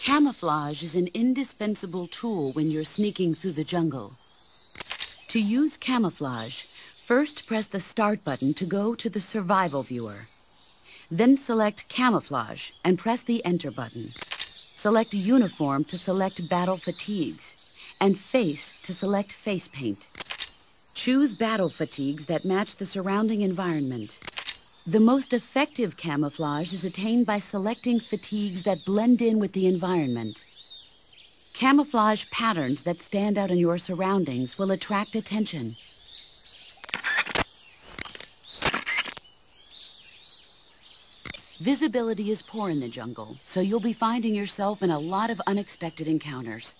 Camouflage is an indispensable tool when you're sneaking through the jungle. To use camouflage, first press the Start button to go to the Survival viewer. Then select Camouflage and press the Enter button. Select Uniform to select Battle Fatigues, and Face to select Face Paint. Choose battle fatigues that match the surrounding environment. The most effective camouflage is attained by selecting fatigues that blend in with the environment. Camouflage patterns that stand out in your surroundings will attract attention. Visibility is poor in the jungle, so you'll be finding yourself in a lot of unexpected encounters.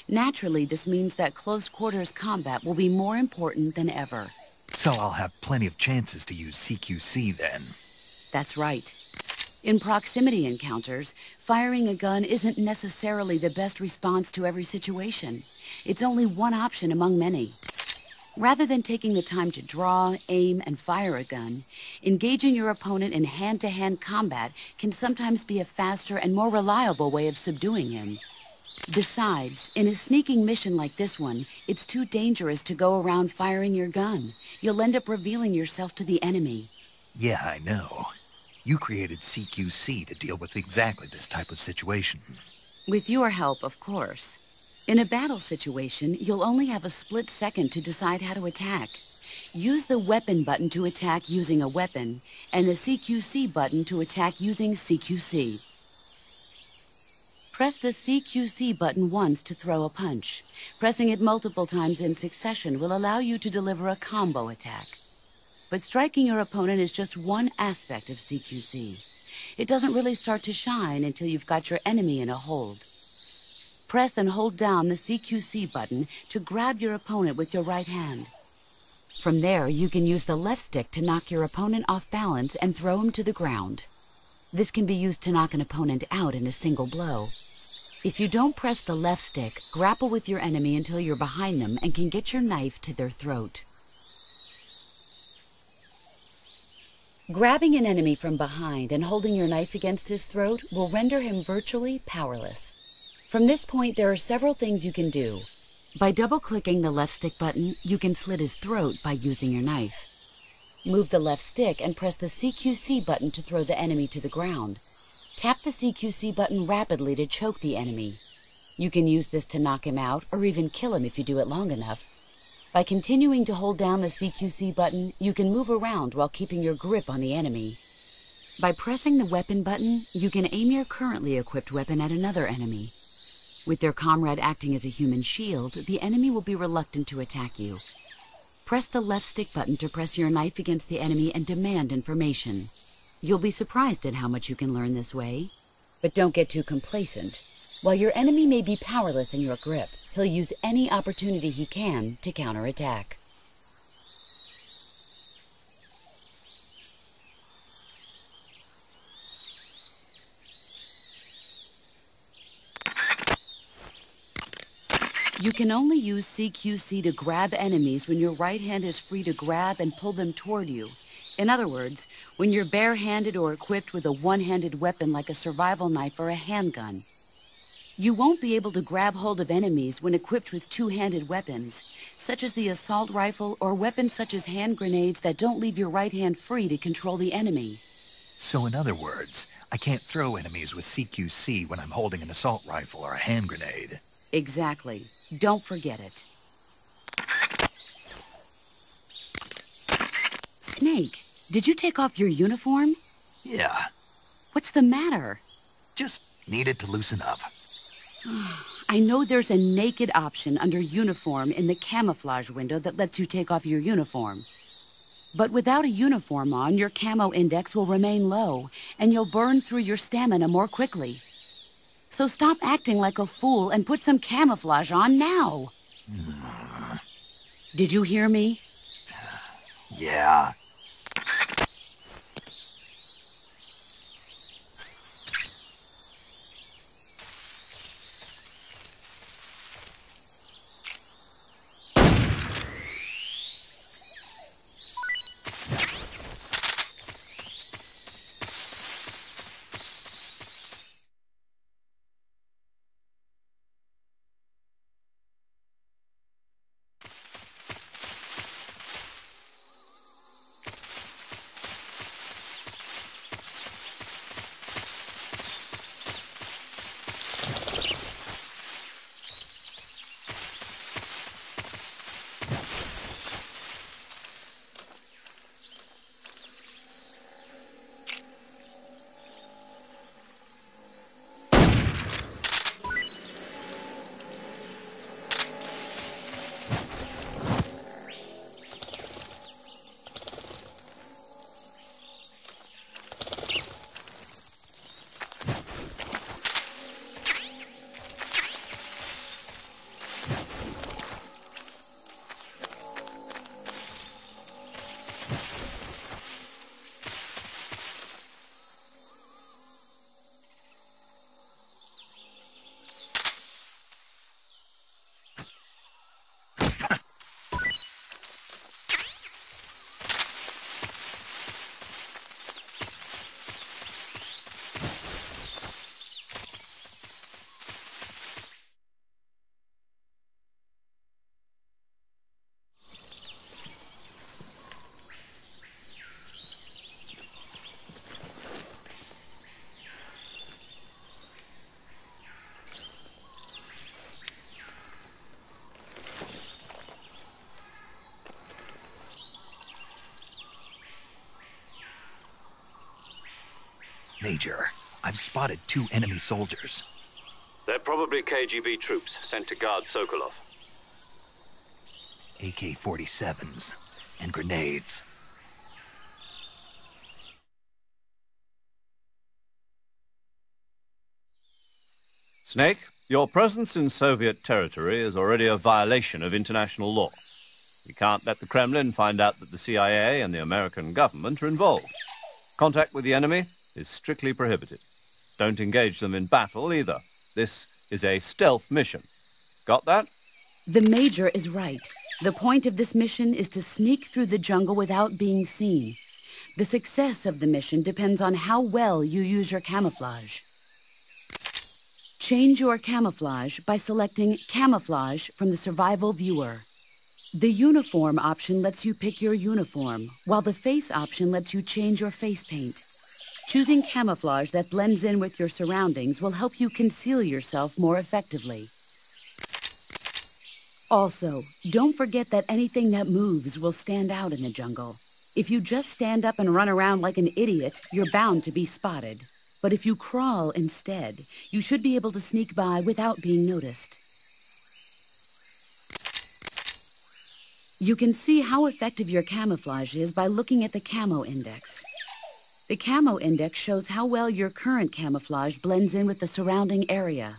Naturally, this means that close quarters combat will be more important than ever. So I'll have plenty of chances to use CQC then. That's right. In proximity encounters, firing a gun isn't necessarily the best response to every situation. It's only one option among many. Rather than taking the time to draw, aim, and fire a gun, engaging your opponent in hand-to-hand combat can sometimes be a faster and more reliable way of subduing him. Besides, in a sneaking mission like this one, it's too dangerous to go around firing your gun. You'll end up revealing yourself to the enemy. Yeah, I know. You created CQC to deal with exactly this type of situation. With your help, of course. In a battle situation, you'll only have a split second to decide how to attack. Use the Weapon button to attack using a weapon, and the CQC button to attack using CQC. Press the CQC button once to throw a punch. Pressing it multiple times in succession will allow you to deliver a combo attack. But striking your opponent is just one aspect of CQC. It doesn't really start to shine until you've got your enemy in a hold. Press and hold down the CQC button to grab your opponent with your right hand. From there, you can use the left stick to knock your opponent off balance and throw him to the ground. This can be used to knock an opponent out in a single blow. If you don't press the left stick, grapple with your enemy until you're behind them and can get your knife to their throat. Grabbing an enemy from behind and holding your knife against his throat will render him virtually powerless. From this point, there are several things you can do. By double-clicking the left stick button, you can slit his throat by using your knife. Move the left stick and press the CQC button to throw the enemy to the ground. Tap the CQC button rapidly to choke the enemy. You can use this to knock him out or even kill him if you do it long enough. By continuing to hold down the CQC button, you can move around while keeping your grip on the enemy. By pressing the Weapon button, you can aim your currently equipped weapon at another enemy. With their comrade acting as a human shield, the enemy will be reluctant to attack you. Press the left stick button to press your knife against the enemy and demand information. You'll be surprised at how much you can learn this way. But don't get too complacent. While your enemy may be powerless in your grip, he'll use any opportunity he can to counterattack. You can only use CQC to grab enemies when your right hand is free to grab and pull them toward you. In other words, when you're barehanded or equipped with a one-handed weapon like a survival knife or a handgun. You won't be able to grab hold of enemies when equipped with two-handed weapons, such as the assault rifle or weapons such as hand grenades that don't leave your right hand free to control the enemy. So in other words, I can't throw enemies with CQC when I'm holding an assault rifle or a hand grenade. Exactly. Don't forget it. Snake, did you take off your uniform? Yeah. What's the matter? Just needed to loosen up. I know there's a naked option under uniform in the camouflage window that lets you take off your uniform. But without a uniform on, your camo index will remain low, and you'll burn through your stamina more quickly. So stop acting like a fool and put some camouflage on now. Did you hear me? Yeah. Major, I've spotted 2 enemy soldiers. They're probably KGB troops sent to guard Sokolov. AK-47s and grenades. Snake, your presence in Soviet territory is already a violation of international law. We can't let the Kremlin find out that the CIA and the American government are involved. Contact with the enemy is strictly prohibited. Don't engage them in battle either. This is a stealth mission. Got that? The Major is right. The point of this mission is to sneak through the jungle without being seen. The success of the mission depends on how well you use your camouflage. Change your camouflage by selecting Camouflage from the Survival Viewer. The Uniform option lets you pick your uniform, while the Face option lets you change your face paint. Choosing camouflage that blends in with your surroundings will help you conceal yourself more effectively. Also, don't forget that anything that moves will stand out in the jungle. If you just stand up and run around like an idiot, you're bound to be spotted. But if you crawl instead, you should be able to sneak by without being noticed. You can see how effective your camouflage is by looking at the Camo Index. The Camo Index shows how well your current camouflage blends in with the surrounding area.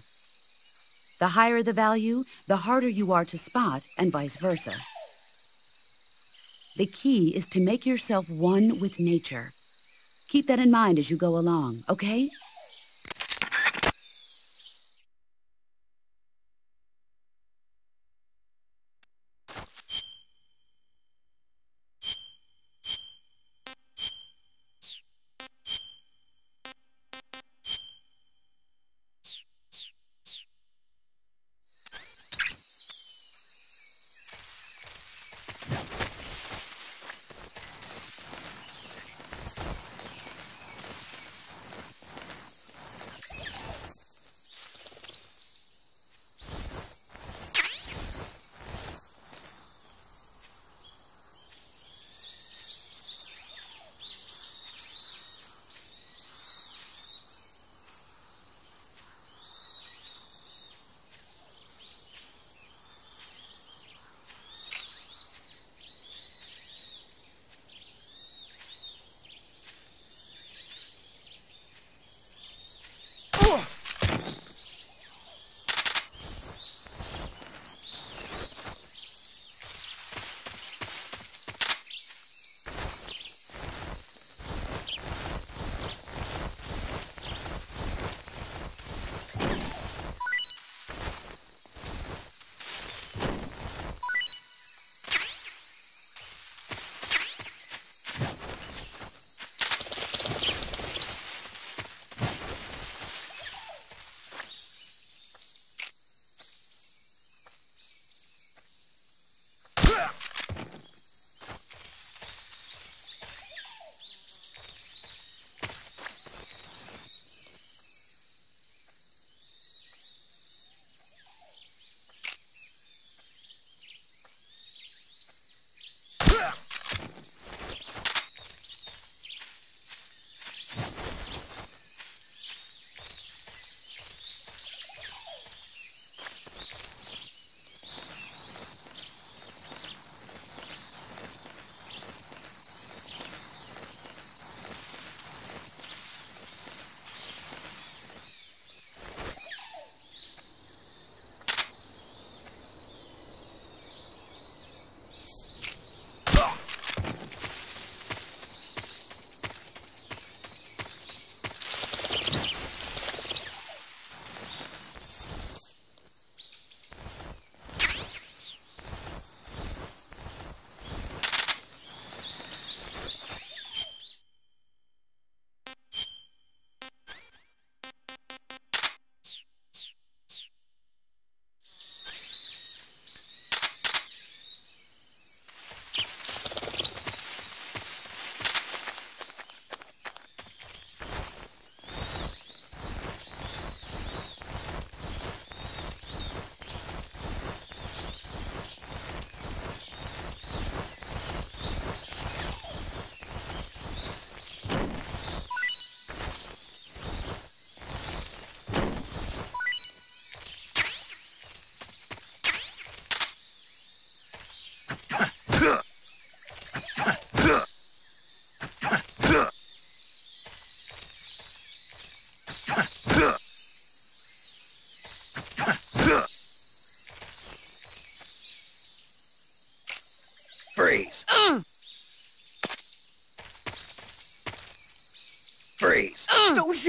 The higher the value, the harder you are to spot, and vice versa. The key is to make yourself one with nature. Keep that in mind as you go along, okay?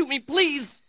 shoot me, please!